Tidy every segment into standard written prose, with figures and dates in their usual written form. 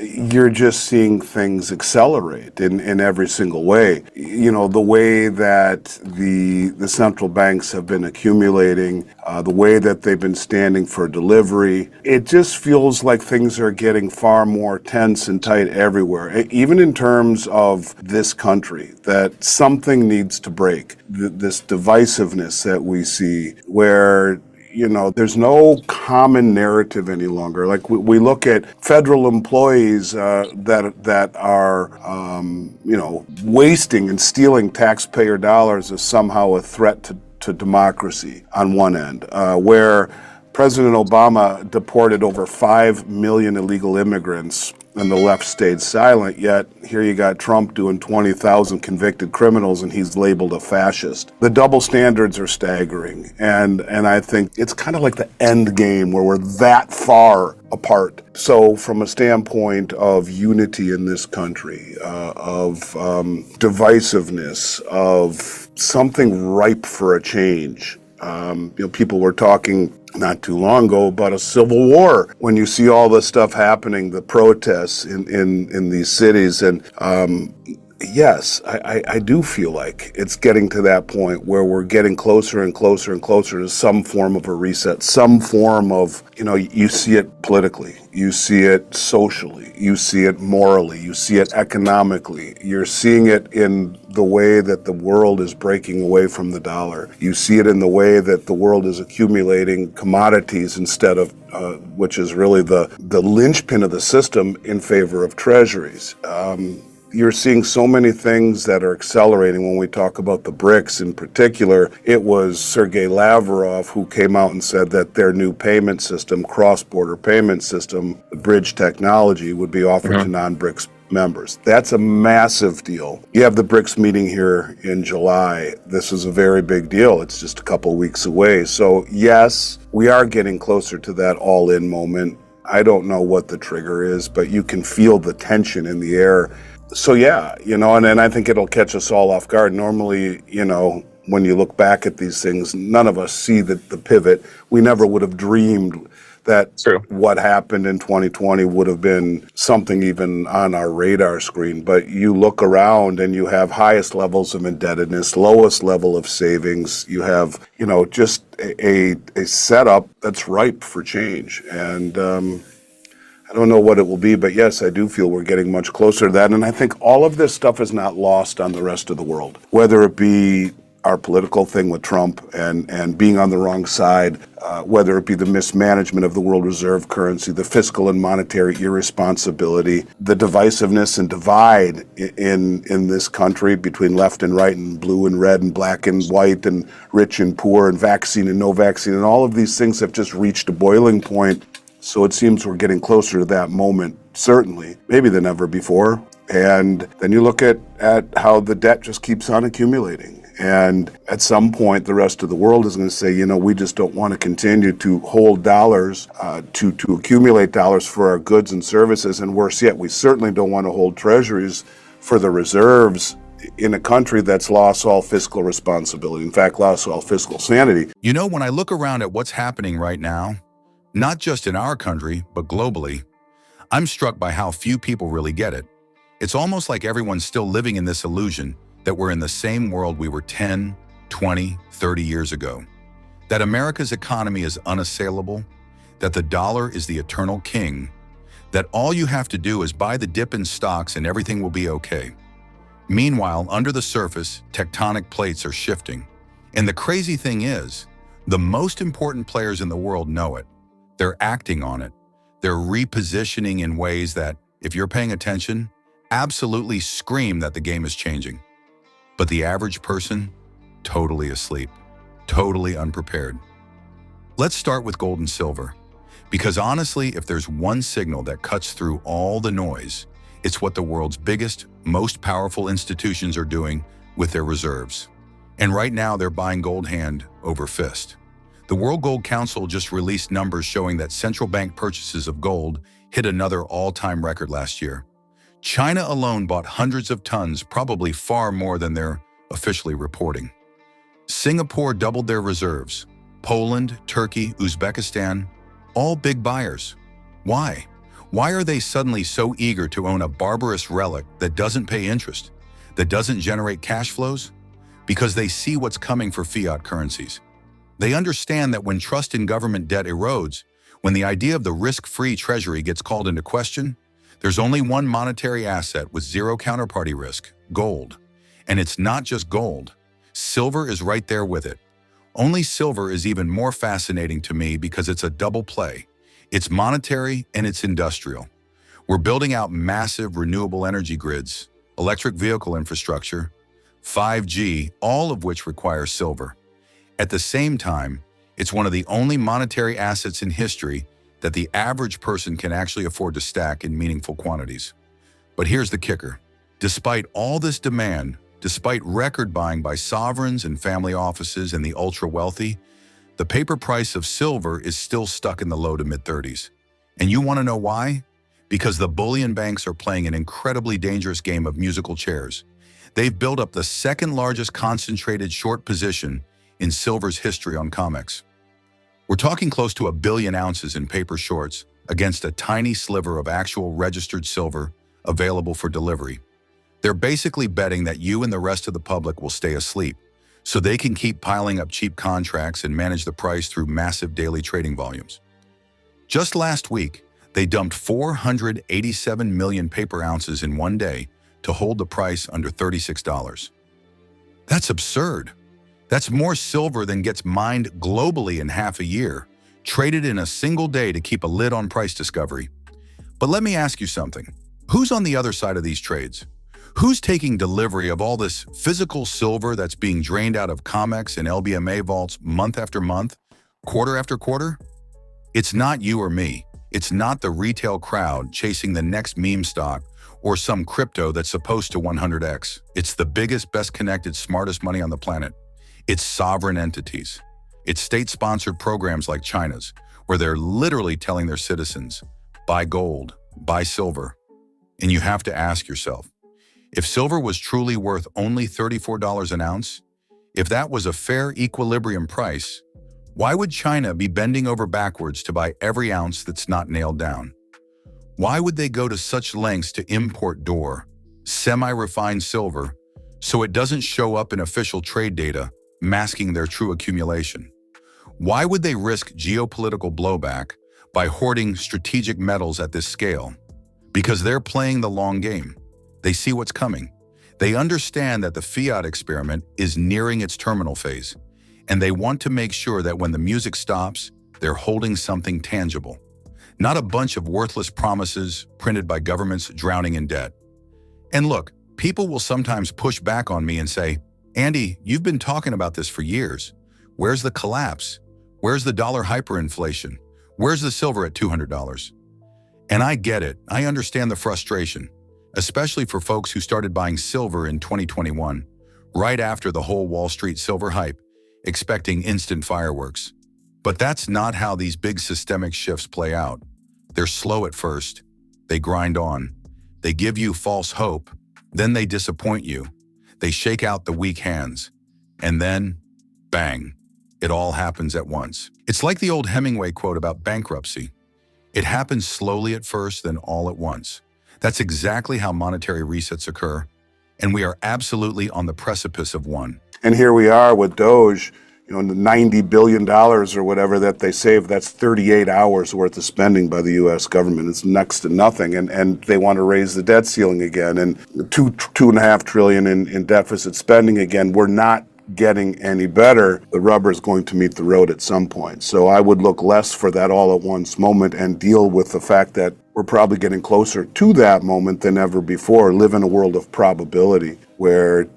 you're just seeing things accelerate in every single way. You know, the way that the central banks have been accumulating, the way that they've been standing for delivery, it just feels like things are getting far more tense and tight everywhere, even in terms of this country, that something needs to break. This divisiveness that we see where there's no common narrative any longer. Like we look at federal employees that are, wasting and stealing taxpayer dollars as somehow a threat to democracy on one end, where President Obama deported over 5 million illegal immigrants and the left stayed silent, yet here you got Trump doing 20,000 convicted criminals and he's labeled a fascist. The double standards are staggering, and I think it's kind of like the end game where we're that far apart. So from a standpoint of unity in this country, of divisiveness, of something ripe for a change, people were talking not too long ago about a civil war. When you see all this stuff happening, the protests in these cities, and yes, I do feel like it's getting to that point where we're getting closer and closer and closer to some form of a reset, some form of, you see it politically, you see it socially, you see it morally, you see it economically, you're seeing it in the way that the world is breaking away from the dollar. You see it in the way that the world is accumulating commodities instead of, which is really the linchpin of the system, in favor of treasuries. You're seeing so many things that are accelerating. When we talk about the BRICS in particular, it was Sergei Lavrov who came out and said that their new payment system, cross-border payment system, bridge technology, would be offered to non-BRICS members. That's a massive deal. You have the BRICS meeting here in July. This is a very big deal. It's just a couple weeks away. So yes, we are getting closer to that all-in moment. I don't know what the trigger is, but you can feel the tension in the air. So yeah, and I think it'll catch us all off guard. Normally, when you look back at these things, none of us see the pivot. We never would have dreamed that what happened in 2020 would have been something even on our radar screen. But you look around and you have highest levels of indebtedness, lowest level of savings. You have, just a setup that's ripe for change. And I don't know what it will be, but yes, I do feel we're getting much closer to that. And I think all of this stuff is not lost on the rest of the world, whether it be our political thing with Trump and being on the wrong side, whether it be the mismanagement of the world reserve currency, the fiscal and monetary irresponsibility, the divisiveness and divide in this country between left and right and blue and red and black and white and rich and poor and vaccine and no vaccine. And all of these things have just reached a boiling point. So it seems we're getting closer to that moment, certainly, maybe than ever before. And then you look at how the debt just keeps on accumulating. And at some point, the rest of the world is going to say, we just don't want to continue to hold dollars, to accumulate dollars for our goods and services. And worse yet, we certainly don't want to hold treasuries for the reserves in a country that's lost all fiscal responsibility. In fact, lost all fiscal sanity. When I look around at what's happening right now, not just in our country, but globally, I'm struck by how few people really get it. It's almost like everyone's still living in this illusion that we're in the same world we were 10, 20, 30 years ago. That America's economy is unassailable, that the dollar is the eternal king, that all you have to do is buy the dip in stocks and everything will be okay. Meanwhile, under the surface, tectonic plates are shifting. And the crazy thing is, the most important players in the world know it. They're acting on it. They're repositioning in ways that, if you're paying attention, absolutely scream that the game is changing. But the average person, totally asleep, totally unprepared. Let's start with gold and silver, because honestly, if there's one signal that cuts through all the noise, it's what the world's biggest, most powerful institutions are doing with their reserves. And right now, they're buying gold hand over fist. The World Gold Council just released numbers showing that central bank purchases of gold hit another all-time record last year. China alone bought hundreds of tons, probably far more than they're officially reporting. Singapore doubled their reserves. Poland, Turkey, Uzbekistan, all big buyers. Why? Why are they suddenly so eager to own a barbarous relic that doesn't pay interest, that doesn't generate cash flows? Because they see what's coming for fiat currencies. They understand that when trust in government debt erodes, when the idea of the risk-free treasury gets called into question, there's only one monetary asset with zero counterparty risk: gold. And it's not just gold. Silver is right there with it. Only silver is even more fascinating to me because it's a double play. It's monetary and it's industrial. We're building out massive renewable energy grids, electric vehicle infrastructure, 5G, all of which require silver. At the same time, it's one of the only monetary assets in history that the average person can actually afford to stack in meaningful quantities. But here's the kicker. Despite all this demand, despite record buying by sovereigns and family offices and the ultra-wealthy, the paper price of silver is still stuck in the low to mid-30s. And you want to know why? Because the bullion banks are playing an incredibly dangerous game of musical chairs. They've built up the second largest concentrated short position in silver's history on COMEX. We're talking close to 1 billion ounces in paper shorts against a tiny sliver of actual registered silver available for delivery. They're basically betting that you and the rest of the public will stay asleep, so they can keep piling up cheap contracts and manage the price through massive daily trading volumes. Just last week, they dumped 487 million paper ounces in one day to hold the price under $36. That's absurd. That's more silver than gets mined globally in half a year, traded in a single day to keep a lid on price discovery. But let me ask you something. Who's on the other side of these trades? Who's taking delivery of all this physical silver that's being drained out of COMEX and LBMA vaults month after month, quarter after quarter? It's not you or me. It's not the retail crowd chasing the next meme stock or some crypto that's supposed to 100x. It's the biggest, best connected, smartest money on the planet. It's sovereign entities. It's state-sponsored programs like China's, where they're literally telling their citizens, buy gold, buy silver. And you have to ask yourself, if silver was truly worth only $34 an ounce, if that was a fair equilibrium price, why would China be bending over backwards to buy every ounce that's not nailed down? Why would they go to such lengths to import doré, semi-refined silver, so it doesn't show up in official trade data, masking their true accumulation? Why would they risk geopolitical blowback by hoarding strategic metals at this scale? Because they're playing the long game. They see what's coming. They understand that the fiat experiment is nearing its terminal phase, and they want to make sure that when the music stops, they're holding something tangible, not a bunch of worthless promises printed by governments drowning in debt. And look, people will sometimes push back on me and say, Andy, you've been talking about this for years. Where's the collapse? Where's the dollar hyperinflation? Where's the silver at $200? And I get it. I understand the frustration, especially for folks who started buying silver in 2021, right after the whole Wall Street silver hype, expecting instant fireworks. But that's not how these big systemic shifts play out. They're slow at first. They grind on. They give you false hope. Then they disappoint you. They shake out the weak hands. And then, bang, it all happens at once. It's like the old Hemingway quote about bankruptcy. It happens slowly at first, then all at once. That's exactly how monetary resets occur, and we are absolutely on the precipice of one. And here we are with Doge, the $90 billion or whatever that they saved. That's 38 hours worth of spending by the U.S. government. It's next to nothing, and they want to raise the debt ceiling again, and $2.5 trillion in deficit spending again. We're not getting any better. The rubber is going to meet the road at some point. So I would look less for that all at once moment and deal with the fact that we're probably getting closer to that moment than ever before. Live in a world of probability where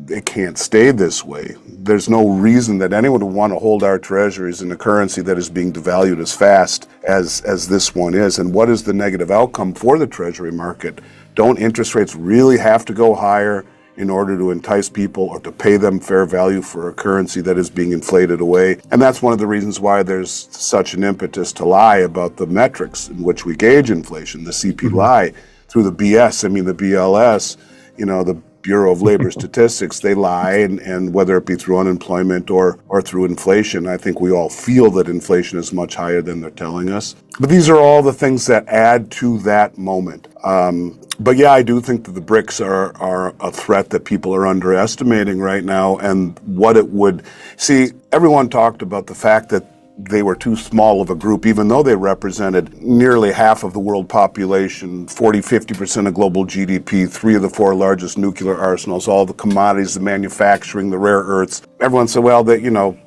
it can't stay this way. There's no reason that anyone would want to hold our treasuries in a currency that is being devalued as fast as this one is. And what is the negative outcome for the treasury market? Don't interest rates really have to go higher in order to entice people or to pay them fair value for a currency that is being inflated away? And that's one of the reasons why there's such an impetus to lie about the metrics in which we gauge inflation, the CPI, through the BS, the BLS, the Bureau of Labor Statistics, they lie, and whether it be through unemployment or through inflation, I think we all feel that inflation is much higher than they're telling us. But these are all the things that add to that moment. But yeah, I do think that the BRICS are a threat that people are underestimating right now, and what it would see. Everyone talked about the fact that they were too small of a group, even though they represented nearly half of the world population, 40–50% of global GDP, 3 of the 4 largest nuclear arsenals, all the commodities, the manufacturing, the rare earths. Everyone said, well, that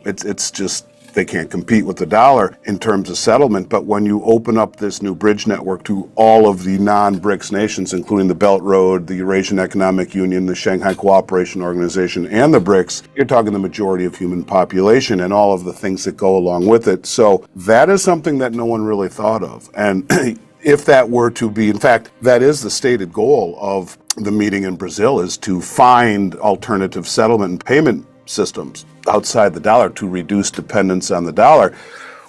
it's just they can't compete with the dollar in terms of settlement. But when you open up this new bridge network to all of the non-BRICS nations, including the Belt Road, the Eurasian Economic Union, the Shanghai Cooperation Organization, and the BRICS, you're talking the majority of human population and all of the things that go along with it. So that is something that no one really thought of. And if that were to be, in fact, that is the stated goal of the meeting in Brazil, is to find alternative settlement and payment systems outside the dollar to reduce dependence on the dollar.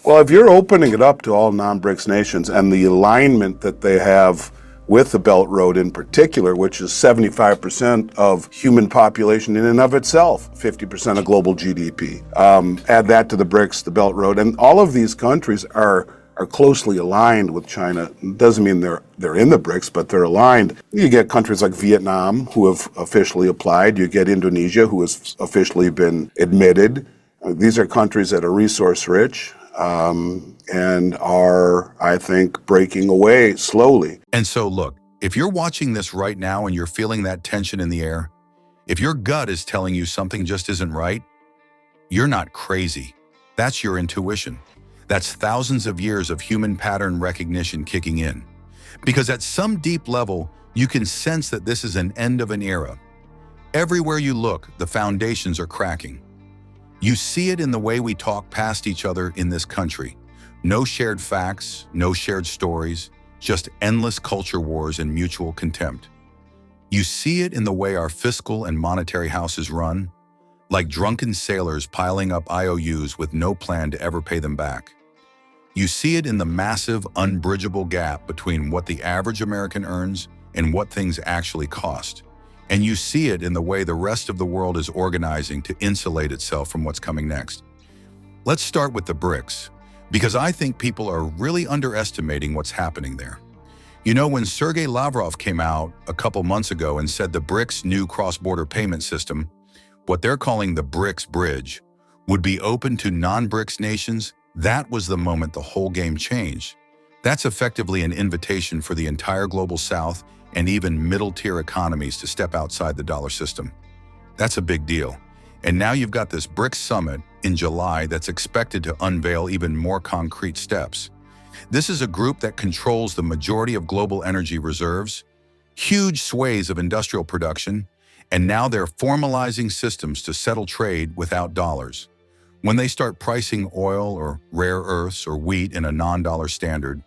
Well, if you're opening it up to all non-BRICS nations and the alignment that they have with the Belt Road in particular, which is 75% of human population in and of itself, 50% of global GDP. Add that to the BRICS, the Belt Road, and all of these countries are closely aligned with China. It doesn't mean they're in the BRICS, but they're aligned. You get countries like Vietnam who have officially applied. You get Indonesia who has officially been admitted. These are countries that are resource rich and are, I think, breaking away slowly. And so look, if you're watching this right now and you're feeling that tension in the air, if your gut is telling you something just isn't right, you're not crazy. That's your intuition. That's thousands of years of human pattern recognition kicking in. Because at some deep level, you can sense that this is an end of an era. Everywhere you look, the foundations are cracking. You see it in the way we talk past each other in this country. No shared facts, no shared stories, just endless culture wars and mutual contempt. You see it in the way our fiscal and monetary houses run, like drunken sailors piling up IOUs with no plan to ever pay them back. You see it in the massive, unbridgeable gap between what the average American earns and what things actually cost. And you see it in the way the rest of the world is organizing to insulate itself from what's coming next. Let's start with the BRICS, because I think people are really underestimating what's happening there. You know, when Sergey Lavrov came out a couple months ago and said the BRICS' new cross-border payment system, what they're calling the BRICS Bridge, would be open to non-BRICS nations, that was the moment the whole game changed. That's effectively an invitation for the entire global South and even middle-tier economies to step outside the dollar system. That's a big deal. And now you've got this BRICS summit in July that's expected to unveil even more concrete steps. This is a group that controls the majority of global energy reserves, huge swathes of industrial production, and now they're formalizing systems to settle trade without dollars. When they start pricing oil or rare earths or wheat in a non-dollar standard,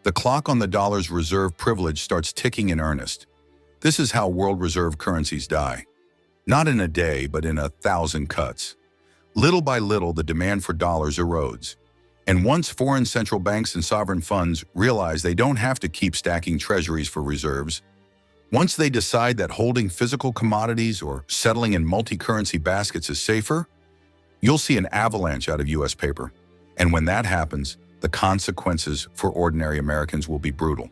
the clock on the dollar's reserve privilege starts ticking in earnest. This is how world reserve currencies die. Not in a day, but in 1,000 cuts. Little by little, the demand for dollars erodes. And once foreign central banks and sovereign funds realize they don't have to keep stacking treasuries for reserves, once they decide that holding physical commodities or settling in multi-currency baskets is safer, you'll see an avalanche out of US paper. And when that happens, the consequences for ordinary Americans will be brutal.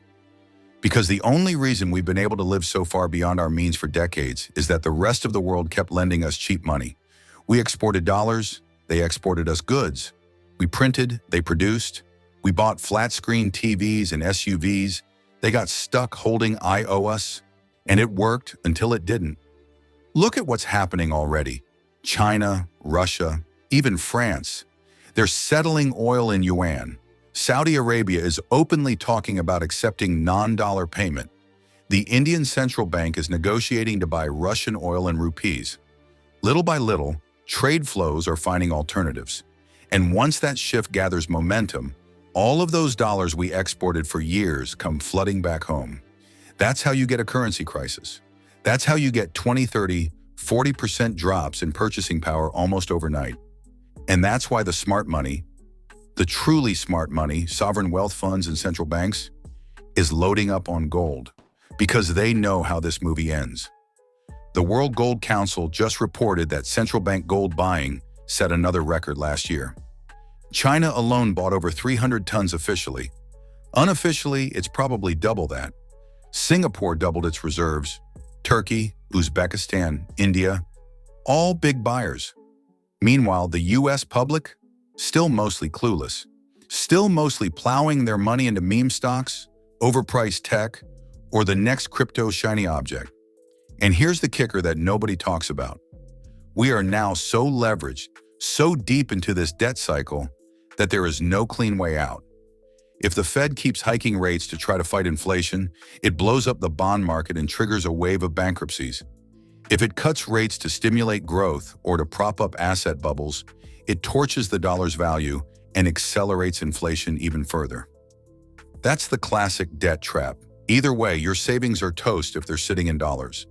Because the only reason we've been able to live so far beyond our means for decades is that the rest of the world kept lending us cheap money. We exported dollars, they exported us goods. We printed, they produced. We bought flat-screen TVs and SUVs. They got stuck holding I owe us. And it worked until it didn't. Look at what's happening already. China, Russia, even France. They're settling oil in yuan. Saudi Arabia is openly talking about accepting non-dollar payment. The Indian central bank is negotiating to buy Russian oil in rupees. Little by little, trade flows are finding alternatives. And once that shift gathers momentum, all of those dollars we exported for years come flooding back home. That's how you get a currency crisis. That's how you get 20, 30, 40% drops in purchasing power almost overnight. And that's why the smart money, the truly smart money, sovereign wealth funds and central banks, is loading up on gold, because they know how this movie ends. The World Gold Council just reported that central bank gold buying set another record last year. China alone bought over 300 tons officially. Unofficially, it's probably double that. Singapore doubled its reserves. Turkey, Uzbekistan, India, all big buyers. Meanwhile, the US public, still mostly clueless. Still mostly plowing their money into meme stocks, overpriced tech, or the next crypto shiny object. And here's the kicker that nobody talks about. We are now so leveraged, so deep into this debt cycle, that there is no clean way out. If the Fed keeps hiking rates to try to fight inflation, it blows up the bond market and triggers a wave of bankruptcies. If it cuts rates to stimulate growth or to prop up asset bubbles, it torches the dollar's value and accelerates inflation even further. That's the classic debt trap. Either way, your savings are toast if they're sitting in dollars.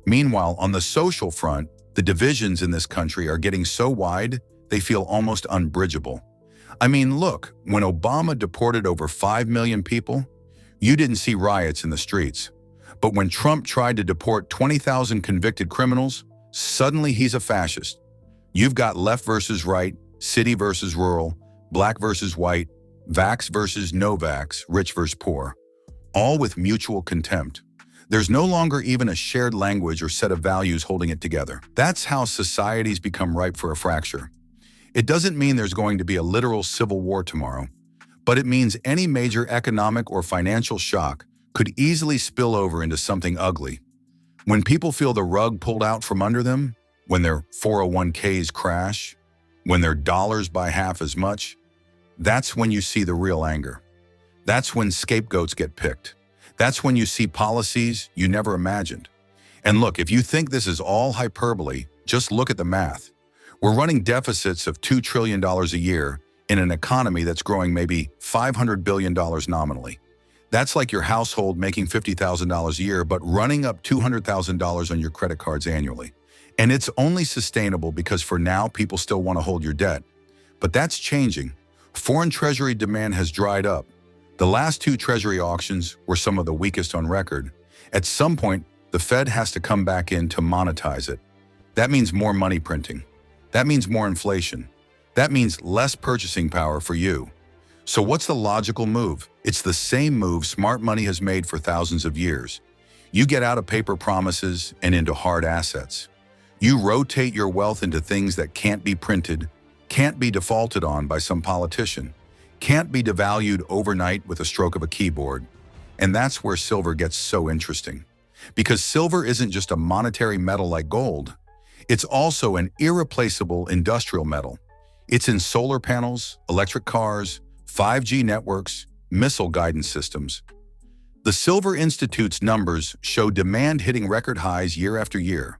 Meanwhile, on the social front, the divisions in this country are getting so wide, they feel almost unbridgeable. I mean, look, when Obama deported over 5 million people, you didn't see riots in the streets. But when Trump tried to deport 20,000 convicted criminals, suddenly he's a fascist. You've got left versus right, city versus rural, black versus white, vax versus no vax, rich versus poor, all with mutual contempt. There's no longer even a shared language or set of values holding it together. That's how societies become ripe for a fracture. It doesn't mean there's going to be a literal civil war tomorrow, but it means any major economic or financial shock could easily spill over into something ugly. When people feel the rug pulled out from under them, when their 401ks crash, when their dollars buy half as much, that's when you see the real anger. That's when scapegoats get picked. That's when you see policies you never imagined. And look, if you think this is all hyperbole, just look at the math. We're running deficits of $2 trillion a year in an economy that's growing maybe $500 billion nominally. That's like your household making $50,000 a year, but running up $200,000 on your credit cards annually. And it's only sustainable because for now, people still want to hold your debt. But that's changing. Foreign treasury demand has dried up. The last 2 treasury auctions were some of the weakest on record. At some point, the Fed has to come back in to monetize it. That means more money printing. That means more inflation. That means less purchasing power for you. So what's the logical move? It's the same move smart money has made for thousands of years. You get out of paper promises and into hard assets. You rotate your wealth into things that can't be printed, can't be defaulted on by some politician, can't be devalued overnight with a stroke of a keyboard. And that's where silver gets so interesting. Because silver isn't just a monetary metal like gold. It's also an irreplaceable industrial metal. It's in solar panels, electric cars, 5G networks, missile guidance systems. The Silver Institute's numbers show demand hitting record highs year after year.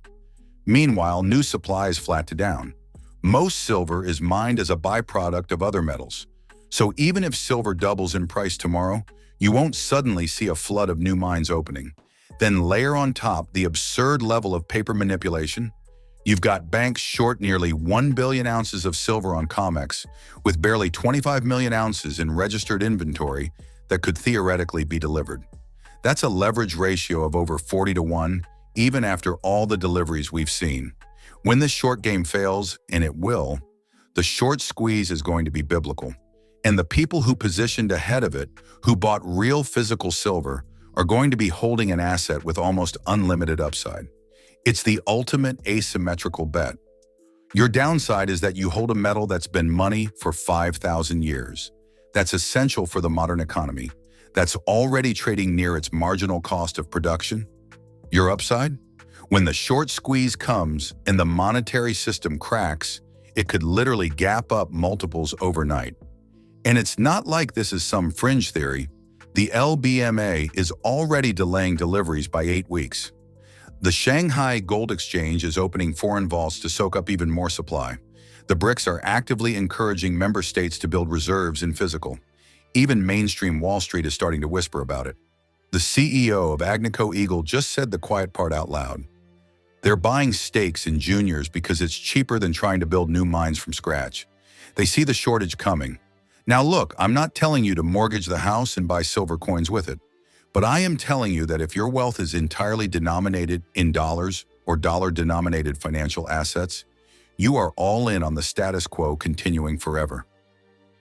Meanwhile, new supply is flat to down. Most silver is mined as a byproduct of other metals. So even if silver doubles in price tomorrow, you won't suddenly see a flood of new mines opening. Then layer on top the absurd level of paper manipulation. You've got banks short nearly 1 billion ounces of silver on COMEX, with barely 25 million ounces in registered inventory that could theoretically be delivered. That's a leverage ratio of over 40 to 1, even after all the deliveries we've seen. When this short game fails, and it will, the short squeeze is going to be biblical. And the people who positioned ahead of it, who bought real physical silver, are going to be holding an asset with almost unlimited upside. It's the ultimate asymmetrical bet. Your downside is that you hold a metal that's been money for 5,000 years. That's essential for the modern economy. That's already trading near its marginal cost of production. Your upside? When the short squeeze comes and the monetary system cracks, it could literally gap up multiples overnight. And it's not like this is some fringe theory. The LBMA is already delaying deliveries by 8 weeks. The Shanghai Gold Exchange is opening foreign vaults to soak up even more supply. The BRICS are actively encouraging member states to build reserves in physical. Even mainstream Wall Street is starting to whisper about it. The CEO of Agnico Eagle just said the quiet part out loud. They're buying stakes in juniors because it's cheaper than trying to build new mines from scratch. They see the shortage coming. Now look, I'm not telling you to mortgage the house and buy silver coins with it. But I am telling you that if your wealth is entirely denominated in dollars, or dollar-denominated financial assets, you are all in on the status quo continuing forever.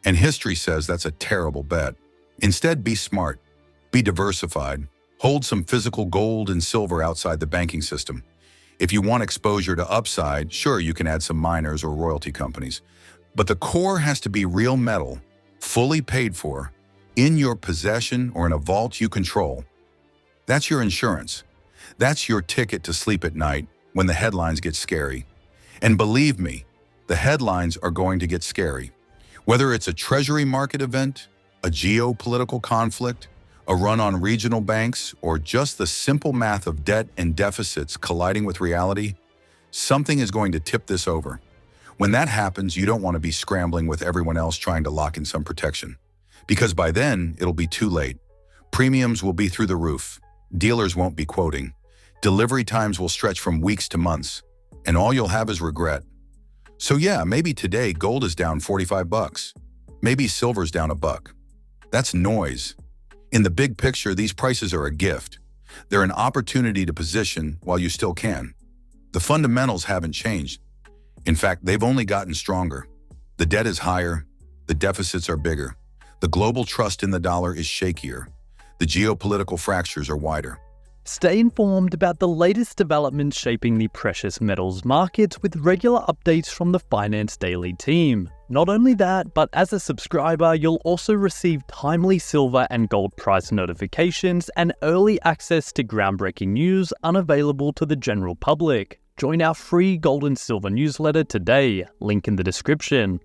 And history says that's a terrible bet. Instead, be smart, be diversified, hold some physical gold and silver outside the banking system. If you want exposure to upside, sure, you can add some miners or royalty companies. But the core has to be real metal, fully paid for, in your possession or in a vault you control. That's your insurance. That's your ticket to sleep at night when the headlines get scary. And believe me, the headlines are going to get scary. Whether it's a treasury market event, a geopolitical conflict, a run on regional banks, or just the simple math of debt and deficits colliding with reality, something is going to tip this over. When that happens, you don't want to be scrambling with everyone else trying to lock in some protection. Because by then, it'll be too late. Premiums will be through the roof. Dealers won't be quoting. Delivery times will stretch from weeks to months. And all you'll have is regret. So yeah, maybe today gold is down $45. Maybe silver's down $1. That's noise. In the big picture, these prices are a gift. They're an opportunity to position while you still can. The fundamentals haven't changed. In fact, they've only gotten stronger. The debt is higher. The deficits are bigger. The global trust in the dollar is shakier. The geopolitical fractures are wider. Stay informed about the latest developments shaping the precious metals markets with regular updates from the Finance Daily team. Not only that, but as a subscriber, you'll also receive timely silver and gold price notifications and early access to groundbreaking news unavailable to the general public. Join our free gold and silver newsletter today, link in the description.